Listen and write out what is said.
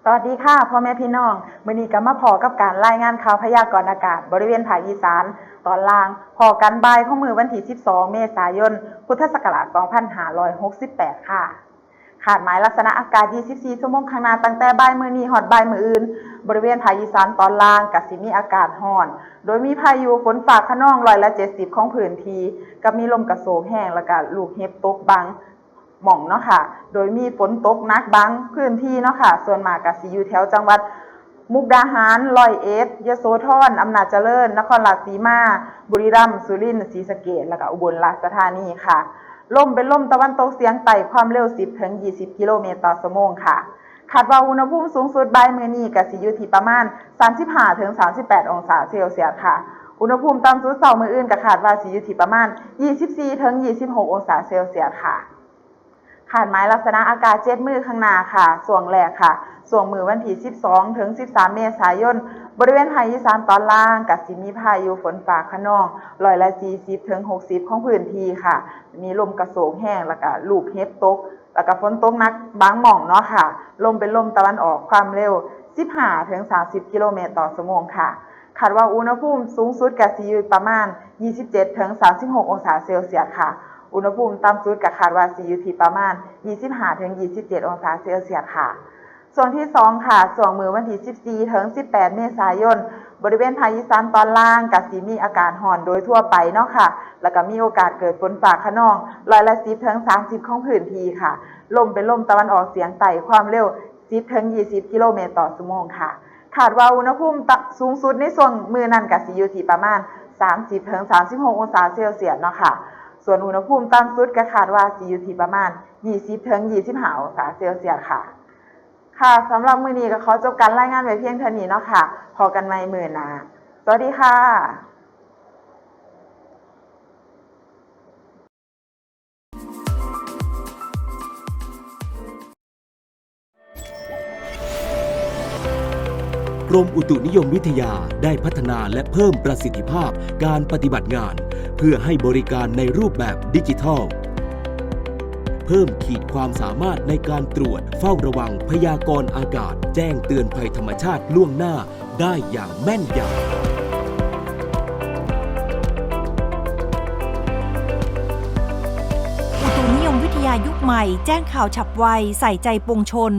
สวัสดีค่ะพ่อแม่พี่น้องมื้อนี้ก็มาพอกับการรายงานข่าวพยากรณ์อากาศบริเวณภาคอีสานตอนล่างพอกันบ่ายของมื้อวันที่12เมษายนพุทธศักราช2568ค่ะคาดหมายลักษณะอากาศ24ชั่วโมงข้างหน้าตั้งแต่บ่ายมื้อนี้ฮอดบ่ายมื้ออื่นบริเวณภาคอีสานตอนล่างก็สิมีอากาศร้อนโดยมีพายุฝนฟ้าคะนอง70%ของพื้นที่กับมีลมกระโชกแห้งแล้วก็ลูกเห็บตกบางหม่องเนาะค่ะโดยมีฝนตกหนักบางพื้นที่เนาะค่ะส่วนมากก็สิอยู่แถวจังหวัดมุกดาหารร้อยเอ็ดยโสธรอำนาจเจริญนครราชสีมาบุรีรัมย์สุรินทร์ศรีสะเกษแล้วก็อุบลราชธานีค่ะลมเป็นลมตะวันตกเฉียงใต้ความเร็ว10 ถึง 20 กิโลเมตรต่อชั่วโมงค่ะคาดว่าอุณหภูมิสูงสุดบ่ายมื้อนี้ก็สิอยู่ที่ประมาณ35 ถึง 38 องศาเซลเซียสค่ะอุณหภูมิต่ำสุดเช้ามื้ออื่นก็คาดว่าสิอยู่ที่ประมาณ24 ถึง 26 องศาเซลเซียสค่ะคาดหมายลักษณะอากาศ7มื้อข้างหน้าค่ะช่วงแรกค่ะช่วงมื้อวันที่12 ถึง 13 เมษายนบริเวณภาคอีสานตอนล่างก็สิมีพายุฝนฟ้าคะนอง40 ถึง 60ของพื้นที่ค่ะมีลมกระโชกแห้งแล้วก็ลูกเห็บตกแล้วก็ฝนตกหนักบางหม่องเนาะค่ะลมเป็นลมตะวันออกความเร็ว15 ถึง 30 กิโลเมตรต่อชั่วโมงค่ะคาดว่าอุณหภูมิสูงสุดก็สิอยู่ประมาณ27 ถึง 36 องศาเซลเซียสค่ะอุณหภูมิต่ำสุดก็คาดว่าสิอยู่ที่ประมาณ25 ถึง 27 องศาเซลเซียสค่ะส่วนที่2ค่ะช่วงมื้อวันที่14 ถึง 18 เมษายนบริเวณภาคอีสานตอนล่างก็สิมีอากาศร้อนโดยทั่วไปเนาะค่ะแล้วก็มีโอกาสเกิดฝนฟ้าคะนอง10 ถึง 30ของพื้นที่ค่ะลมเป็นลมตะวันออกเฉียงใต้ความเร็ว10 ถึง 20 กิโลเมตรต่อชั่วโมงค่ะคาดว่าอุณหภูมิสูงสุดในช่วงมื้อนั้นก็สิอยู่ที่ประมาณ30 ถึง 36 องศาเซลเซียสเนาะค่ะส่วนอุณหภูมิต่ำสุดก็คาดว่าสิอยู่ที่ประมาณ20 ถึง 25 องศาเซลเซียสค่ะค่ะสำหรับมื้อนี้ก็ขอจบการรายงานไว้เพียงเท่านี้เนาะค่ะพอกันใหม่มื้อหน้าสวัสดีค่ะกรมอุตุนิยมวิทยาได้พัฒนาและเพิ่มประสิทธิภาพการปฏิบัติงานเพื่อให้บริการในรูปแบบดิจิทัลเพิ่มขีดความสามารถในการตรวจเฝ้าระวังพยากรณ์อากาศแจ้งเตือนภัยธรรมชาติล่วงหน้าได้อย่างแม่นยำอุตุนิยมวิทยายุคใหม่แจ้งข่าวฉับไวใส่ใจปวงชน